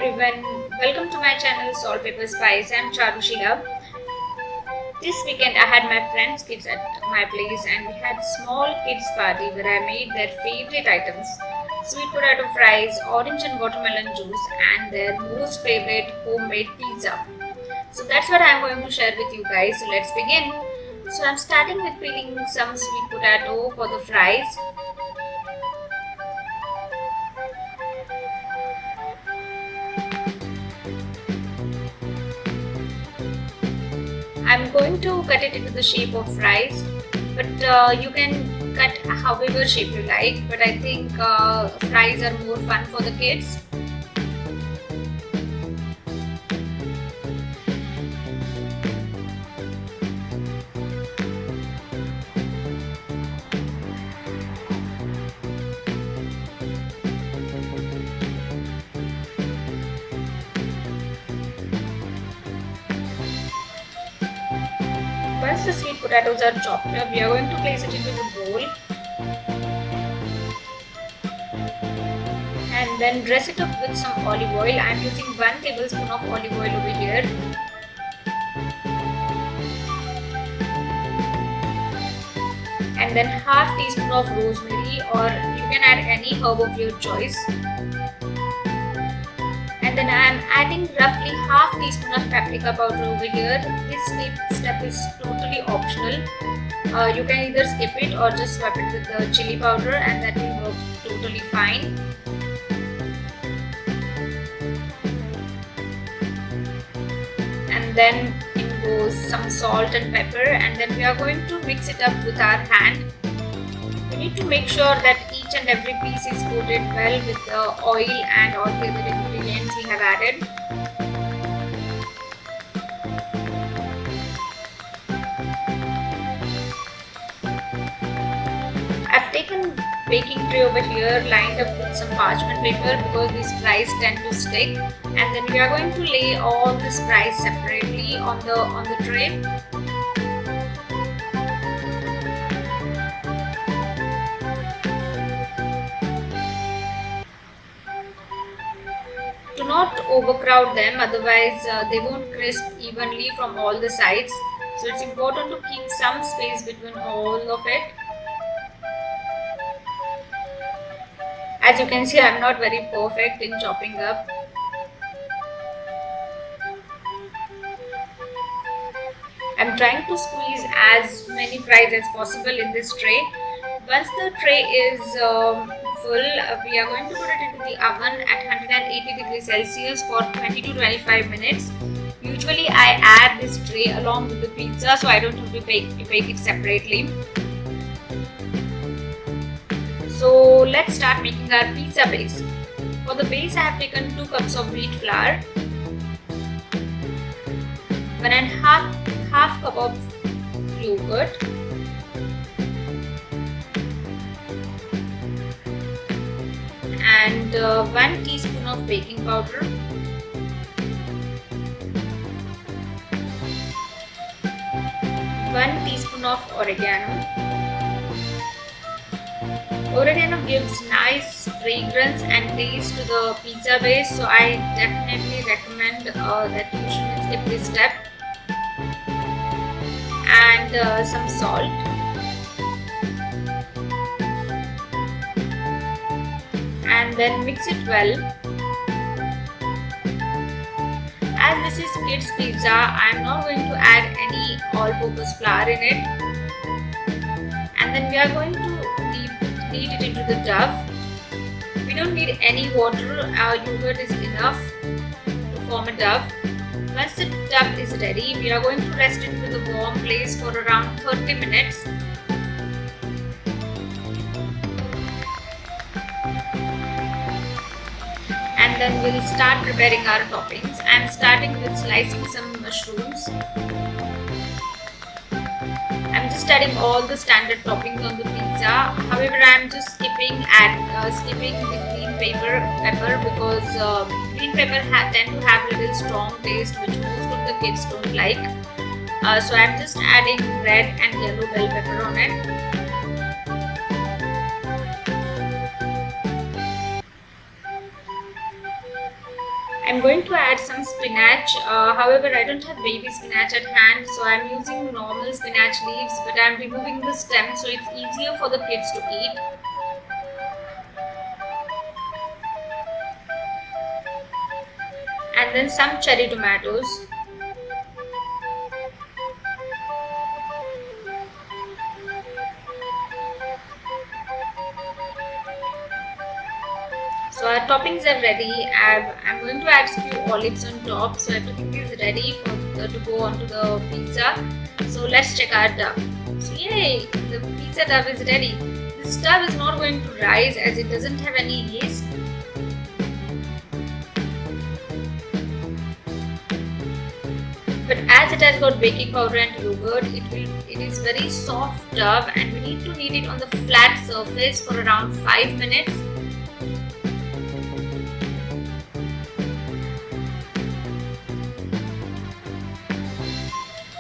everyone, welcome to my channel Salt Pepper Spice. I'm Charushila. This weekend I had my friends' kids at my place and we had small kids party where I made their favorite items: sweet potato fries, orange and watermelon juice, and their most favorite homemade pizza. So that's what I'm going to share with you guys. So let's begin. So I'm starting with peeling some sweet potato for the fries. I'm going to cut it into the shape of fries, but you can cut however shape you like. But I think fries are more fun for the kids. Once the sweet potatoes are chopped up, we are going to place it into the bowl and then dress it up with some olive oil. I am using 1 tablespoon of olive oil over here. And then half teaspoon of rosemary, or you can add any herb of your choice. And then I am adding roughly half teaspoon of paprika powder over here. This step is totally optional. You can either skip it or just swap it with the chili powder and that will work totally fine. And then in goes some salt and pepper, and then we are going to mix it up with our hand. We need to make sure that each and every piece is coated well with the oil and all the other ingredients we have added. I've taken baking tray over here, lined up with some parchment paper because these fries tend to stick, and then we are going to lay all these fries separately on the tray. Do not overcrowd them, otherwise they won't crisp evenly from all the sides. So it's important to keep some space between all of it. As you can see, I'm not very perfect in chopping up. I'm trying to squeeze as many fries as possible in this tray. Once the tray is full, we are going to put it into the oven at 180 degrees Celsius for 20 to 25 minutes. Usually I add this tray along with the pizza, so I don't have to bake it separately. So let's start making our pizza base. For the base, I have taken 2 cups of wheat flour, 1.5 cup of yogurt, and 1 teaspoon of baking powder, one teaspoon of oregano. Oregano gives nice fragrance and taste to the pizza base, so I definitely recommend that you shouldn't skip this step. And some salt. And then mix it well. As this is kids pizza, I am not going to add any all-purpose flour in it. And then we are going to knead it into the dough. We don't need any water, our yogurt is enough to form a dough. Once the dough is ready, we are going to rest it with a warm place for around 30 minutes. And then we'll start preparing our toppings. I'm starting with slicing some mushrooms. I'm just adding all the standard toppings on the pizza. However, I'm just skipping the green pepper because green pepper tend to have a little strong taste which most of the kids don't like. So I'm just adding red and yellow bell pepper on it. I'm going to add some spinach. However, I don't have baby spinach at hand, so I'm using normal spinach leaves, but I'm removing the stem so it's easier for the kids to eat. And then some cherry tomatoes. So our toppings are ready. I'm going to add few olives on top. So everything is ready to go onto the pizza. So let's check our dough. So yay, the pizza dough is ready. This dough is not going to rise as it doesn't have any yeast. But as it has got baking powder and yogurt, it is very soft dough, and we need to knead it on the flat surface for around 5 minutes.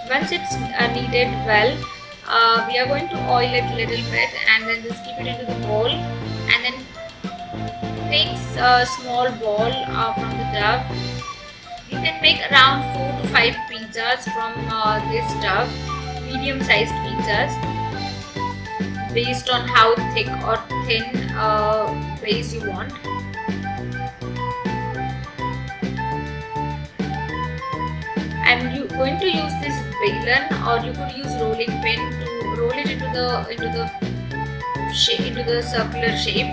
Once it's kneaded well, we are going to oil it a little bit and then just keep it into the bowl, and then take a small ball from the dough. You can make around 4 to 5 pizzas from this dough, medium sized pizzas, based on how thick or thin base you want. I'm going to use this balan, or you could use rolling pin to roll it into the circular shape.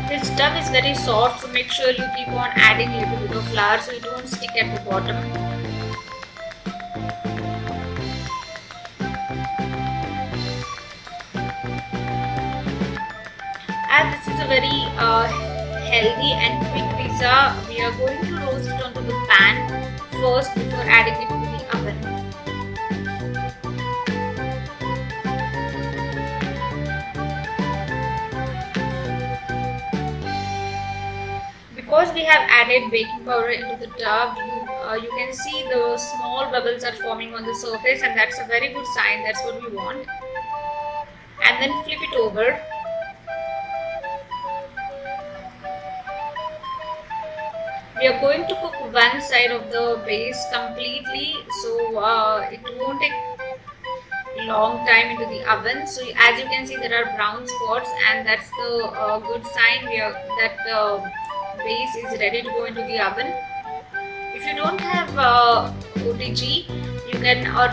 This dough is very soft, so make sure you keep on adding a little bit of flour so it won't stick at the bottom. As this is a very healthy and quick pizza, we are going to roast it onto the pan first before adding it to the oven. Because we have added baking powder into the dough, you can see the small bubbles are forming on the surface, and that's a very good sign. That's what we want. And then flip it over. We are going to cook one side of the base completely, so it won't take long time into the oven. So as you can see, there are brown spots, and that's the good sign that the base is ready to go into the oven. If you don't have OTG, you can, or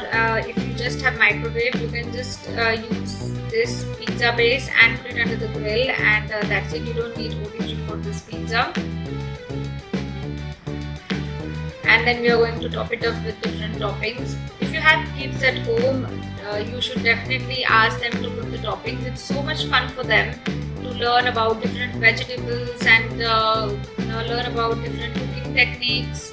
if you just have microwave, you can just use this pizza base and put it under the grill, and that's it. You don't need OTG for this pizza. And then we are going to top it up with different toppings. If you have kids at home, you should definitely ask them to put the toppings. It's so much fun for them to learn about different vegetables and learn about different cooking techniques.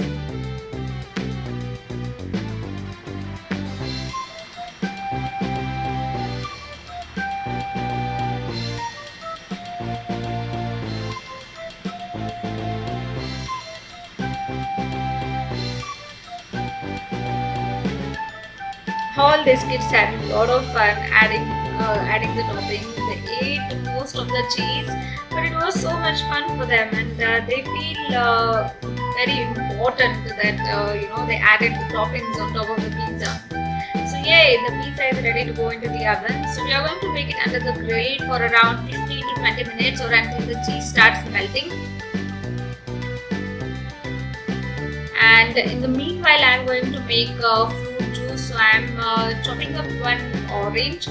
All these kids had a lot of fun adding the toppings. They ate most of the cheese, but it was so much fun for them, and they feel very important that they added the toppings on top of the pizza. So yay, the pizza is ready to go into the oven. So we are going to make it under the grill for around 15 to 20 minutes, or until the cheese starts melting. And in the meanwhile, I am going to make fruit juice. So I am chopping up one orange.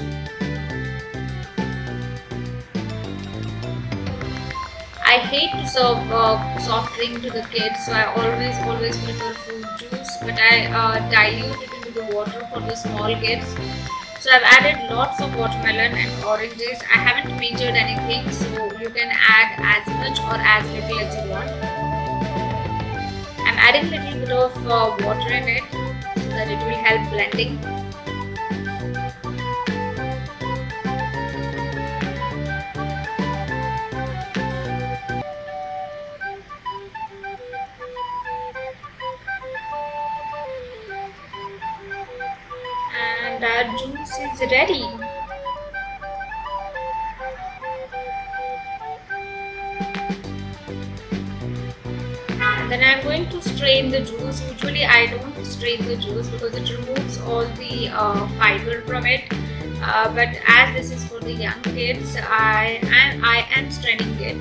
I hate to serve soft drink to the kids, so I always prefer fruit juice, but I dilute it into the water for the small kids. So I've added lots of watermelon and oranges. I haven't measured anything, so you can add as much or as little as you want. I'm adding a little bit of water in it so that it will help blending. juice is ready. And then I'm going to strain the juice. Usually I don't strain the juice because it removes all the fiber from it. But as this is for the young kids, I am straining it.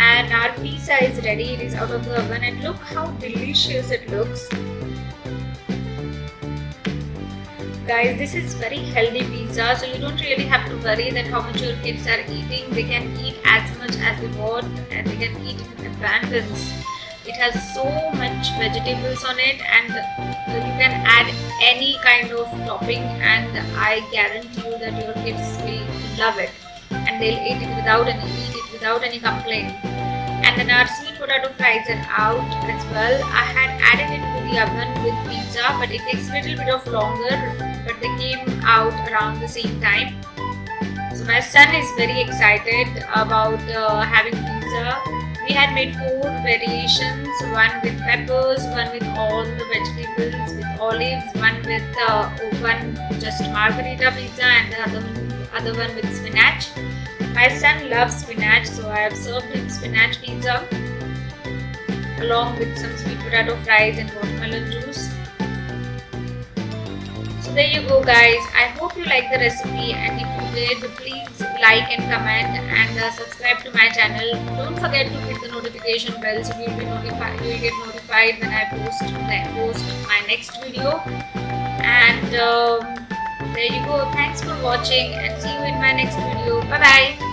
And our pizza is ready. It is out of the oven, and look how delicious it looks. Guys, this is very healthy pizza, so you don't really have to worry that how much your kids are eating. They can eat as much as they want, and they can eat in abundance. It has so much vegetables on it, and you can add any kind of topping, and I guarantee you that your kids will love it, and they'll eat it without any complaint. And then our sweet potato fries are out as well. I had added it to the oven with pizza, but it takes a little bit of longer, but they came out around the same time. So my son is very excited about having pizza. We had made 4 variations, one with peppers, one with all the vegetables, with olives, one with one just margarita pizza, and the other one with spinach. My son loves spinach, so I have served him spinach pizza along with some sweet potato fries and watermelon juice. So there you go, guys. I hope you like the recipe, and if you did, please like and comment and subscribe to my channel. Don't forget to hit the notification bell so you will get notified when I post my next video. And there you go. Thanks for watching, and see you in my next video. Bye bye.